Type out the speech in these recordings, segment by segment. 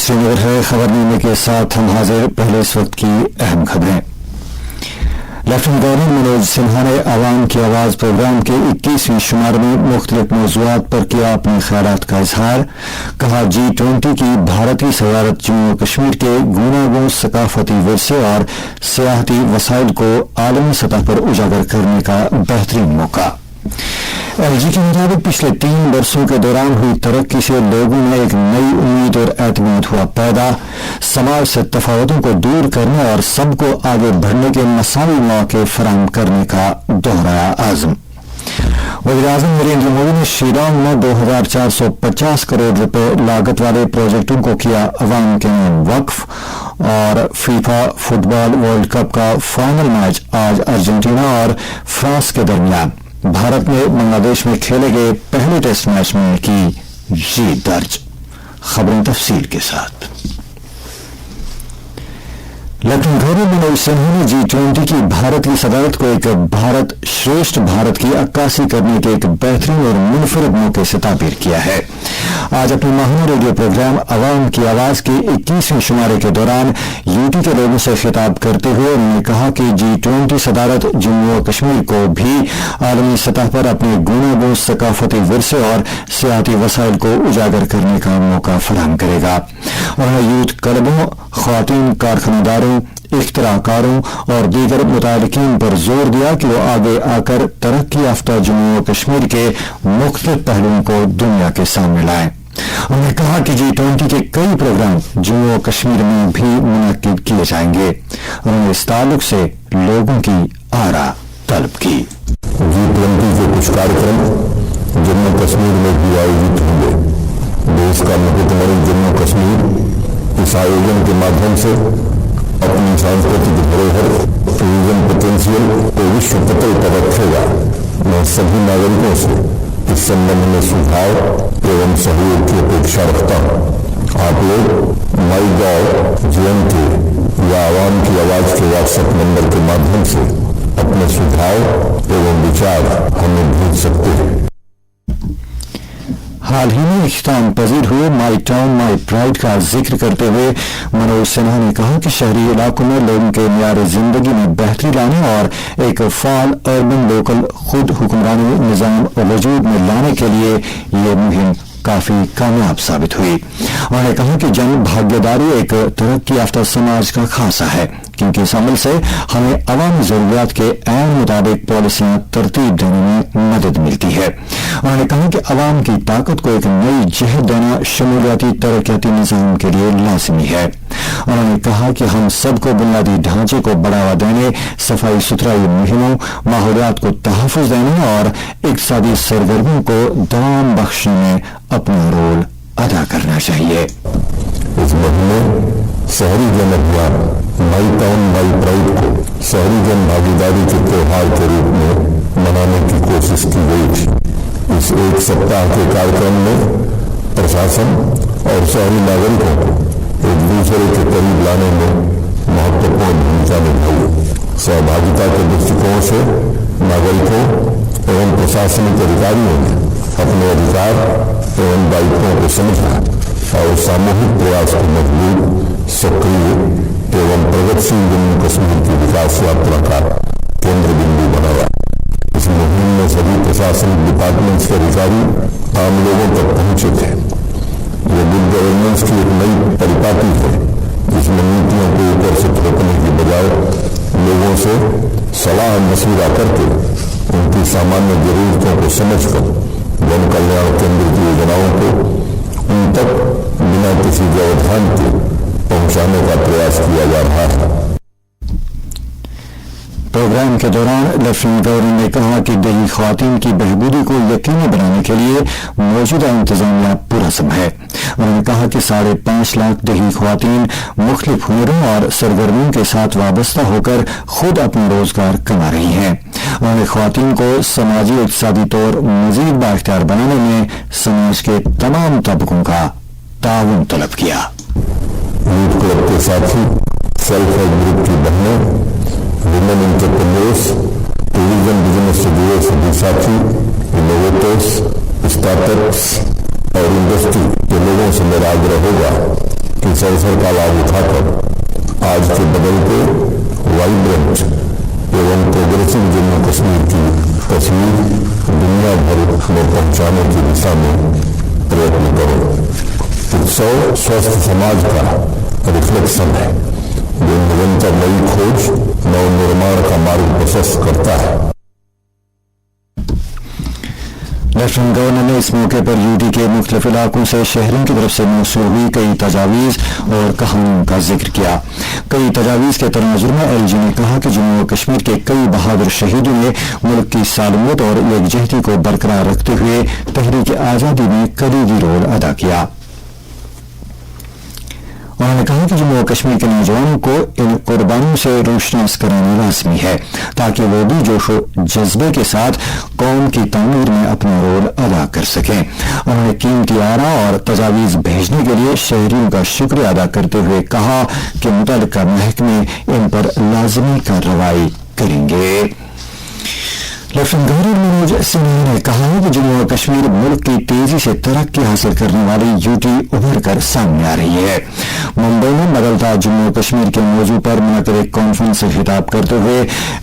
श्रीनगर है। खबरनामे के साथ हम हाजिर। पहले इस वक्त की अहम खबरें। लेफ्टिनेंट गवर्नर मनोज सिन्हा ने आवाम की आवाज प्रोग्राम के 21वीं शुमार में मुख्तलिफ मौज़ूआत पर किया अपने ख्यालात का इजहार। कहा G20 की भारतीय सदारत जम्मू कश्मीर के गूनागून सकाफती विरसे और सियाहती वसाइल को आलमी सतह पर उजागर करने का बेहतरीन मौका। LG के मुताबिक पिछले 3 वर्षों के दौरान हुई तरक्की से लोगों में एक नई उम्मीद और एतमाद हुआ पैदा। समाज से तफावतों को दूर करने और सबको आगे बढ़ने के मसावी मौके फराहम करने का दोहराया आज़म। वज़ीर-ए-आज़म नरेंद्र मोदी ने शिलांग में 2450 करोड़ रुपए लागत वाले प्रोजेक्टों को किया अवाम के नाम वक्फ। और फीफा फुटबॉल वर्ल्ड कप का फाइनल मैच आज अर्जेंटीना और फ्रांस के दरमियान। भारत ने बांग्लादेश में खेले गए पहले टेस्ट मैच में की जीत दर्ज। खबरें तफसील के साथ। लेफ्टिनेंट गवर्नर मनोज सिन्हा ने G20 की भारत की सदारत को एक भारत श्रेष्ठ भारत की अक्कासी करने के एक बेहतरीन और मुनफरद मौके से ताबीर किया है। आज अपने माहूर रेडियो प्रोग्राम अवाम की आवाज के 21वें शुमारे के दौरान यूटी के लोगों से खिताब करते हुए उन्होंने कहा कि G20 सदारत जम्मू और कश्मीर को भी आलमी सतह पर अपने गूनागून सकाफती विरसे और सियाती वसाइल को उजागर करने का मौका फराहम करेगा। उन्होंने यूथ क्लबों, ख्वातीन कारखानेदारों, इख्तिराकारों और दीगर मुतालिकीन पर जोर दिया कि वो आगे आकर तरक्की याफ्ता जम्मू और कश्मीर के मुख्तलिफ पहलुओं को दुनिया के सामने लाएं। उन्होंने कहा कि G20 के कई प्रोग्राम जम्मू और कश्मीर में भी मुनक्किद किए जाएंगे। उन्होंने इस ताल्लुक से लोगों की आरा तलब की। G20 के कुछ कार्यक्रम जम्मू कश्मीर में भी आयोजित होंगे। देश का मुकदमरी जम्मू कश्मीर इस आयोजन के माध्यम से अपनी सांस्कृतिक धरोहर टूरिज्म पोटेंशियल को विश्व पटल पर रखेगा। मैं सभी नागरिकों से इस संबंध में सुझाव एवं सहयोग की अपेक्षा रखता हूँ। आप लोग MyGov G20 या आवाम की आवाज के व्हाट्सएप नंबर के माध्यम से अपने सुझाव एवं विचार हमें भेज सकते हैं। हाल ही में इख्तिताम पजीर हुए माई टाउन माई प्राइड का जिक्र करते हुए मनोज सिन्हा ने कहा कि शहरी इलाकों में लोगों के मियार जिंदगी में बेहतरी लाने और एक फाल अर्बन लोकल खुद हुक्मरानी निजाम वजूद में लाने के लिए ये मुहिम काफी कामयाब साबित हुई। उन्होंने कहा कि जन भागीदारी एक तरक्की याफ्ता समाज का खासा है, क्योंकि इस अमल से हमें अवामी जरूरियात के ऐन मुताबिक पॉलिसियां तरतीब देने में मदद मिलती है। उन्होंने कहा कि अवाम की ताकत को एक नई जहद देना शमूलियाती तरक्याती निजाम के लिए लाजमी है। उन्होंने कहा कि हम सबको बुनियादी ढांचे को बढ़ावा देने, सफाई सुथराई मुहिमों, माहौलियात को तहफ़्फ़ुज़ देने और इक़्तिसादी सरगर्मियों को दवाम बख्शने में अपना रोल अदा करना चाहिए। इस महीने शहरी जन अभियान माई टाउन माई प्राइड को शहरी जन भागीदारी के त्योहार के रूप में मनाने की कोशिश की गई थी। इस एक सप्ताह के कार्यक्रम में प्रशासन और शहरी नागरिकों को एक दूसरे के करीब लाने में महत्वपूर्ण भूमिका निभाई। सहभागिता के दृष्टिकोण से नागरिकों एवं प्रशासनिक अधिकारियों ने अपने अधिकार एवं दायित्वों को समझा और सामूहिक प्रयास को मजबूत, सक्रिय एवं प्रगतिशील जम्मू कश्मीर की विकास यात्रा का केंद्र बिंदु बनाया। इस मुहिम में सभी प्रशासनिक डिपार्टमेंट्स के अधिकारी आम लोगों तक पहुंचे थे। ये गुड गवर्नेंस की एक नई परिपाटी है, जिसमें नीतियों को ऊपर से थोपने की बजाय लोगों से सलाह मशविरा करके उनकी सामान्य जरूरतों को समझकर जन कल्याण केंद्रित योजनाओं को उन तक बिना किसी व्यवधान के पहुंचाने का प्रयास किया जा रहा है। प्रोग्राम के दौरान लेफ्टिनेंट गवर्नर ने कहा कि देही ख्वातीन की बहबूदी को यकीनी बनाने के लिए मौजूदा इंतजामिया पुरज़म है। उन्होंने कहा कि 5.5 लाख देही ख्वातीन मुख्तलिफ हुनरों और सरगर्मियों के साथ वाबस्ता होकर खुद अपना रोजगार कमा रही हैं। उन्होंने ख्वातीन को समाजी इक़्तिसादी तौर मजीद बाइख्तियार बनाने में समाज के तमाम तबकों का ताउन तलब किया। यूथ क्लब के साथी, सेल्फ हेल्प ग्रुप की बहनें, वुमेन एंटरप्रेन्योर्स, टूरिज्म बिजनेस से जुड़े सभी साथी, इनोवेटर्स, स्टार्टअप्स और इंडस्ट्री के लोगों से मेरा आग्रह होगा कि इस अवसर का लाभ उठाकर आज के बदलते वाइब्रेंट एवं प्रोग्रेसिव जम्मू कश्मीर की तस्वीर दुनिया भर में पहुंचाने की दिशा में प्रयत्न करो। उत्सव स्वस्थ समाज का रिफ्लेक्शन है जो निरंतर नई खोज नव निर्माण का मार्ग प्रशस्त करता है। लेफ्टिनेंट गवर्नर ने इस मौके पर यूटी के मुख्तलिफ इलाकों से शहरों की तरफ से मौसूल हुई कई तजावीज़ और कहानियों का जिक्र किया। कई तजावीज़ के तनाजुर में एलजी ने कहा कि जम्मू और कश्मीर के कई बहादुर शहीदों ने मुल्क की सालमियत और यकजहती को बरकरार रखते हुए तहरीक आज़ादी में कलीदी रोल अदा किया। उन्होंने कहा कि जम्मू और कश्मीर के नौजवानों को इन कुर्बानियों से रोशनास कराना लाजमी है ताकि वो भी जोश व जज्बे के साथ कौम की तामीर में अपना रोल अदा कर सकें। उन्होंने कीमती आरा और तजावीज़ भेजने के लिए शहरियों का शुक्रिया अदा करते हुए कहा कि मुतल्लिका महकमे इन पर लाजमी कार्रवाई करेंगे। लेफ्टिनेंट गवर्नर मनोज सिन्हा ने कहा है कि जम्मू और कश्मीर मुल्क की तेजी से तरक्की हासिल करने वाली यूटी उभर कर सामने आ रही है। मुंबई में बदलता जम्मू और कश्मीर के मौजू पर मुनक़िद एक कॉन्फ्रेंस से खिताब करते हुए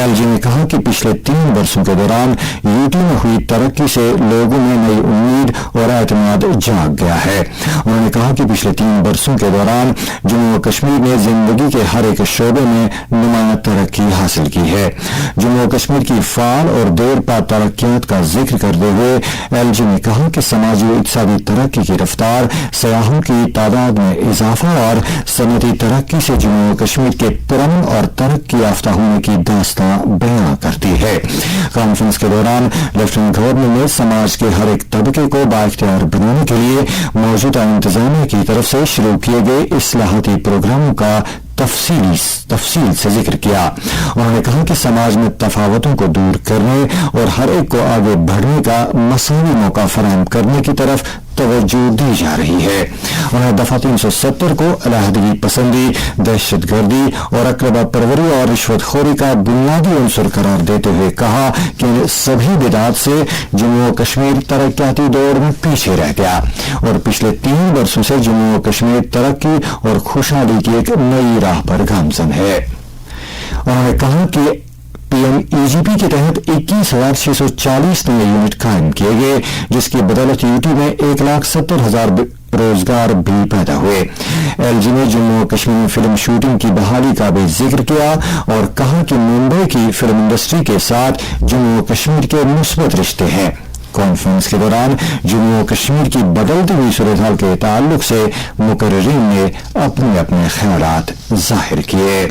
एलजी ने कहा कि पिछले 3 वर्षों के दौरान यूटी में हुई तरक्की से लोगों में नई उम्मीद और एतमाद जाग गया है। उन्होंने कहा कि पिछले 3 वर्षों के दौरान जम्मू और कश्मीर ने जिंदगी के हर एक शोबे में नुमायां तरक्की हासिल की है। जम्मू और कश्मीर की फाल और देर पा तरक्कियात का जिक्र करते हुए एलजी ने कहा कि समाजी और इक़्तिसादी तरक्की की रफ्तार, सयाहों की तादाद में इजाफा और सनती तरक्की से जम्मू और कश्मीर के पुरअमन और तरक्की याफ्ता होने की दास्तां बयां करती है। कॉन्फ्रेंस के दौरान लेफ्टिनेंट गवर्नर ने समाज के हर एक तबके को बाइख्तियार बनाने के लिए मौजूदा इंतजामिया की तरफ से शुरू किए गए इस्लाहाती प्रोग्रामों का तफसील से जिक्र किया। उन्होंने कहा कि समाज में तफावतों को दूर करने और हर एक को आगे बढ़ने का मसावी मौका फराहम करने की तरफ तवज्जो दी जा रही है। उन्होंने दफा 370 को अलहदगी पसंदी, दहशतगर्दी और अकरबा परवरी और रिश्वतखोरी का बुनियादी उनसर करार देते हुए कहा कि इन सभी बिदात से जम्मू और कश्मीर तरक्याती दौर में पीछे रह गया और पिछले 3 वर्षों से जम्मू और कश्मीर तरक्की और खुशहाली की एक नई राह पर गामजन है। उन्होंने कहा कि पीएमईजीपी के तहत 21,640 नए यूनिट कायम किए गए, जिसकी बदौलत यूटी में 1,70,000 रोजगार भी पैदा हुए। एलजी ने जम्मू और कश्मीर में फिल्म शूटिंग की बहाली का भी जिक्र किया और कहा कि मुंबई की फिल्म इंडस्ट्री के साथ जम्मू और कश्मीर के मुस्बत रिश्ते हैं। कॉन्फ्रेंस के दौरान जम्मू और कश्मीर की बदलती हुई सूरत-ए-हाल के ताल्लुक से मुकर्रिरीन ने अपने अपने ख्यालात जाहिर किए।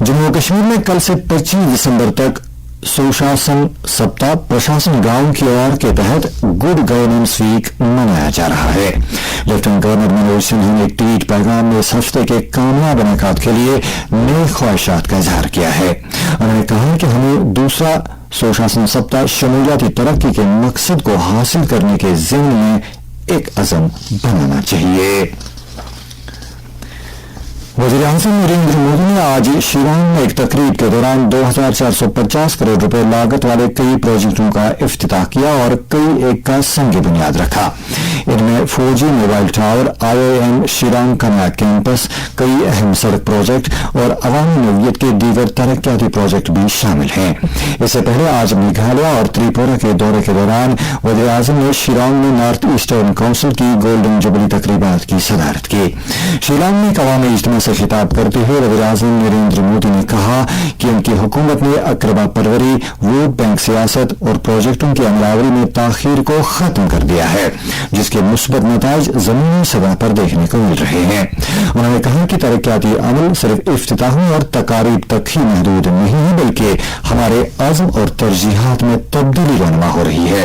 जम्मू कश्मीर में कल से 25 दिसंबर तक सुशासन सप्ताह प्रशासन गांव की ओर के तहत गुड गवर्नेंस वीक मनाया जा रहा है। लेफ्टिनेंट गवर्नर मनोज सिन्हा ने एक ट्वीट पैगाम में इस हफ्ते के कामयाब इनेकाद के लिए नई ख्वाहिशात का इजहार किया है। उन्होंने कहा कि हमें दूसरा सुशासन सप्ताह शमूलियाती तरक्की के मकसद को हासिल करने के ज़िम्न में एक अज़म बनाना चाहिए। वज़ीर-ए-आज़म नरेंद्र मोदी ने आज शिलांग में एक तकरीब के दौरान 2,450 करोड़ रुपए लागत वाले कई प्रोजेक्टों का इफ्तिताह किया और कई एक का संग बुनियाद रखा। इनमें 4G mobile tower, IIM Shillong का नया कैंपस, कई अहम सड़क प्रोजेक्ट और अवामी नौयत के दीगर तरक्याती प्रोजेक्ट भी शामिल हैं। इससे पहले आज मेघालय और त्रिपुरा के दौरे के दौरान वज़ीर-ए-आज़म ने शिलांग में नॉर्थ ईस्टर्न काउंसिल की गोल्डन जुबली तकरीबात की सदारत की। शिलांग में एक अवामी इज्तिमा से खिताब करते हुए वज़ीर-ए-आज़म नरेंद्र मोदी ने कहा कि उनकी हुकूमत ने अकरबा परवरी, वोट बैंक सियासत और प्रोजेक्टों की अमलावरी में ताखीर को खत्म कर दिया है, जिसके मुस्बत नताइज जमीनी सतह पर देखने को मिल रहे हैं। उन्होंने कहा कि तरक्याती अमल सिर्फ इफ्तिताहों और तकारीब तक ही महदूद नहीं है, बल्कि हमारे अज़्म और तरजीहात में तब्दीली रहनुमा हो रही है।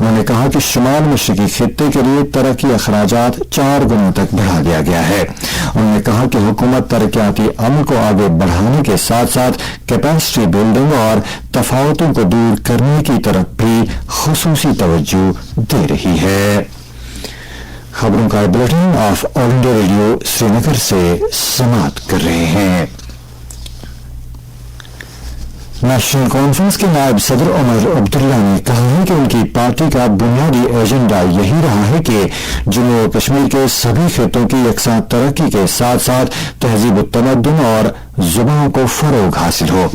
उन्होंने कहा कि शुमाल मशरकी खित्ते के लिए तरक्की अखराजात 4 गुना तक बढ़ा दिया गया है। उन्होंने कहा कि हुकूमत तरक्याती अमल को आगे बढ़ाने के साथ साथ कैपेसिटी बिल्डिंग और तफावतों को दूर करने की तरफ भी खुसूसी तवज्जो दे रही है। खबरों का bulletin of all India radio Srinagar से समाप्त कर रहे हैं। نیشنل کانفرنس کے نائب صدر عمر عبداللہ نے کہا ہے کہ ان کی پارٹی کا بنیادی ایجنڈا یہی رہا ہے کہ جموں و کشمیر کے سبھی خطوں کی یکساں ترقی کے ساتھ ساتھ تہذیب و تمدن اور زبانوں کو فروغ حاصل ہو.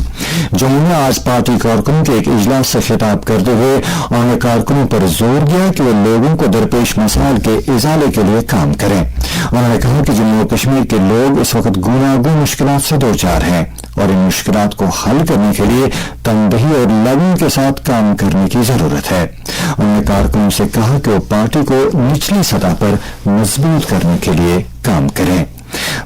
جموں میں آج پارٹی کارکنوں کے ایک اجلاس سے خطاب کرتے ہوئے انہوں نے کارکنوں پر زور دیا کہ وہ لوگوں کو درپیش مسائل کے ازالے کے لیے کام کریں. انہوں نے کہا کہ جموں و کشمیر کے لوگ اس وقت گوناگون مشکلات سے دوچار ہیں اور ان مشکلات کو حل کرنے کے لیے تنبیہی اور لگن کے ساتھ کام کرنے کی ضرورت ہے. انہوں نے کارکنوں سے کہا کہ وہ پارٹی کو نچلی سطح پر مضبوط کرنے کے لیے کام کریں.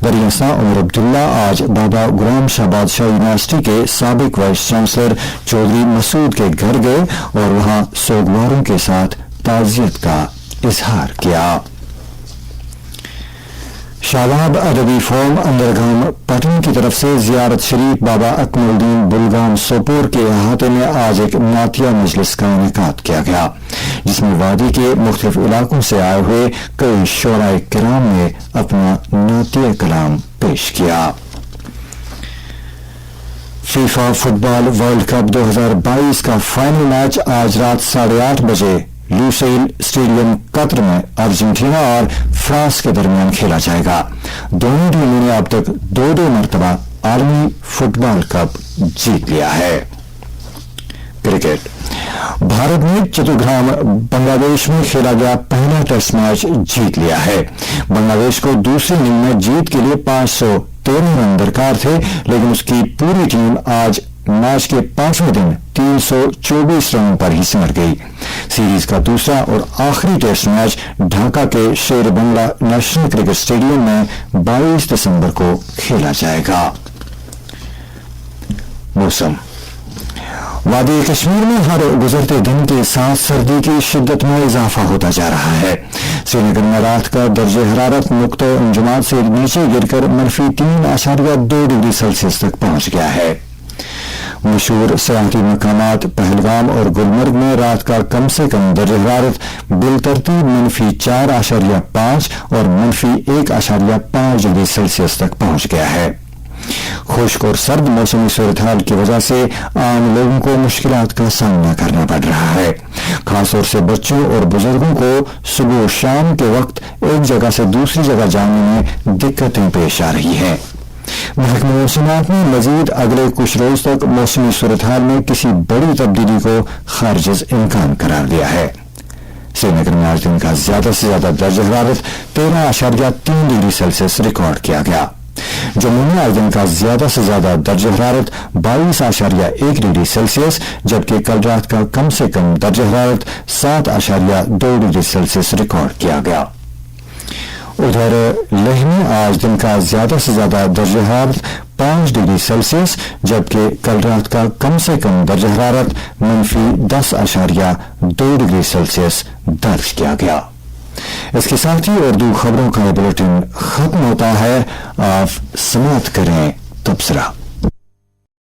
وزیر اعظم عمر عبداللہ آج بابا غلام شاہ بادشاہ یونیورسٹی کے سابق وائس چانسلر چودھری مسعود کے گھر گئے اور وہاں سوگواروں کے ساتھ تعزیت کا اظہار کیا. شاداب ادبی فورم اندرگام پٹن کی طرف سے زیارت شریف بابا اکمل الدین بلگام سوپور کے احاطے میں آج ایک نعتیہ مجلس کا انعقاد کیا گیا، جس میں وادی کے مختلف علاقوں سے آئے ہوئے کئی شعراء کرام نے اپنا نعتیہ کلام پیش کیا. فیفا فٹ بال ورلڈ کپ 2022 کا فائنل میچ آج رات 8:30 بجے لوسیل اسٹیڈیم قطر میں ارجنٹینا اور فرانس کے درمیان کھیلا جائے گا. دونوں ٹیموں نے اب تک 2 مرتبہ عالمی فٹ بال کپ جیت لیا ہے. کرکٹ. بھارت نے چترگرام بنگلہ دیش میں کھیلا گیا پہلا ٹیسٹ میچ جیت لیا ہے. بنگلہ دیش کو دوسرے اننگ میں جیت کے لیے 513 رن درکار تھے، لیکن اس کی پوری ٹیم آج میچ کے 5ویں دن 324 رنوں پر ہی سمٹ گئی. سیریز کا دوسرا اور آخری ٹیسٹ میچ ڈھاکہ کے شیر بنگلہ نیشنل کرکٹ اسٹیڈیم میں 22 دسمبر کو کھیلا جائے گا. موسم. وادی کشمیر میں ہر گزرتے دن کے ساتھ سردی کی شدت میں اضافہ ہوتا جا رہا ہے. سری نگر میں رات کا درجہ حرارت نقطہ انجماد سے نیچے گر کر -3.2 ڈگری سیلسیس تک پہنچ گیا ہے. مشہور سیاحتی مقامات پہلگام اور گلمرگ میں رات کا کم سے کم درجہ حرارت بالترتیب -4.5 اور -1.5 ڈگری سیلسیس تک پہنچ گیا ہے. خشک اور سرد موسمی صورتحال کی وجہ سے عام لوگوں کو مشکلات کا سامنا کرنا پڑ رہا ہے. خاص طور سے بچوں اور بزرگوں کو صبح و شام کے وقت ایک جگہ سے دوسری جگہ جانے میں دقتیں پیش آ رہی ہیں. محکمہ موسمیات نے مزید اگلے کچھ روز تک موسمی صورتحال میں کسی بڑی تبدیلی کو خارج از امکان قرار دیا ہے. سری نگر میں آج دن کا زیادہ سے زیادہ درجہ حرارت 13.3 ڈگری سیلسیس ریکارڈ کیا گیا. جموں میں آج دن کا زیادہ سے زیادہ درجہ حرارت 22.1 ڈگری سیلسیس جبکہ کل رات کا کم سے کم درجہ حرارت 7.2 ڈگری سیلسیس ریکارڈ کیا گیا. ادھر لیہ میں آج دن کا زیادہ سے زیادہ درجہ حرارت 5 ڈگری سیلسیس جبکہ کل رات کا کم سے کم درجہ حرارت -10.2 ڈگری سیلسیس درج کیا گیا. اس کے ساتھ ہی اردو خبروں کا بلیٹن ختم ہوتا ہے. آپ سماعت کریں تبصرہ.